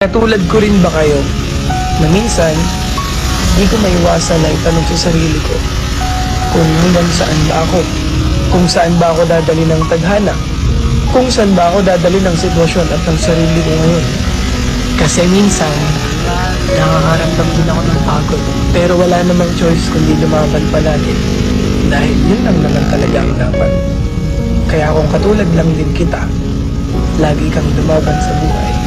Katulad ko rin ba kayo na minsan di ko maiwasan na itanong sa sarili ko kung hanggang saan ba ako, kung saan ba ako dadali ng tadhana, kung saan ba ako dadali ng sitwasyon at ng sarili ko ngayon. Kasi minsan nakakaramdam din ako ng pagod, pero wala namang choice kundi lumaban palagi dahil yun lang naman talaga ang dapat. Kaya kung katulad lang din kita, lagi kang lumaban sa buhay.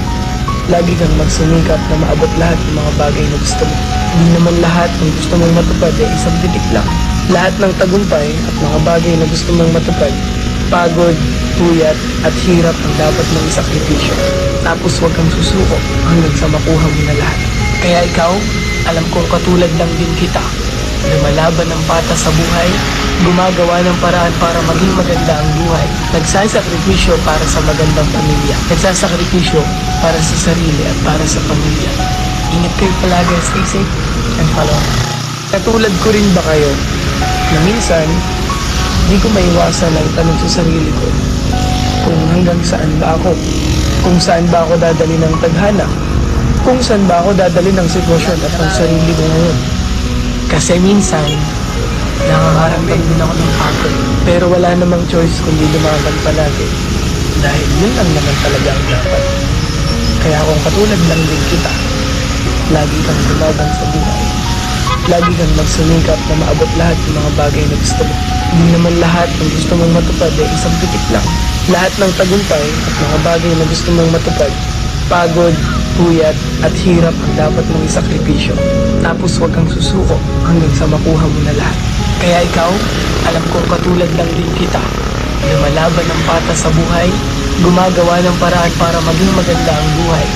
Lagi kang magsumikap na maabot lahat ng mga bagay na gusto mo. Hindi naman lahat ng gusto mong matupad ay isang titik lang. Lahat ng tagumpay at mga bagay na gusto mong matupad, pagod, puyat at hirap ang dapat mong isakripisyo. Tapos huwag kang susuko hanggang sa makuha mo na lahat. Kaya ikaw, alam kong katulad lang din kita. Lumalaban ng patas sa buhay, gumagawa ng paraan para maging maganda ang buhay. Nagsasakripisyo para sa magandang pamilya. Nagsasakripisyo para sa sarili at para sa pamilya. Ingat kayo palagi, stay safe, and follow. Katulad ko rin ba kayo na minsan di ko maiwasan na itanong sa sarili ko kung hanggang saan ba ako, kung saan ba ako dadali ng tadhana, kung saan ba ako dadali ng sitwasyon at ng sarili ko ngayon. Kasi minsan nakakaramdam din ako ng pagod, pero wala namang choice kundi lumaban palagi dahil yun lang naman talaga ang dapat. Kaya kung katulad lang din kita, lagi kang lumaban sa buhay. Lagi kang magsumikap na maabot lahat ng mga bagay na gusto mo. Hindi naman lahat ng gusto mong matupad ay isang titik lang. Lahat ng tagumpay at mga bagay na gusto mong matupad, pagod, puyat at hirap ang dapat mong isakripisyo. Tapos huwag kang susuko hanggang sa makuha mo na lahat. Kaya ikaw, alam kong katulad lang din kita. Lumalaban ng patas sa buhay, gumagawa ng paraan para maging maganda ang buhay.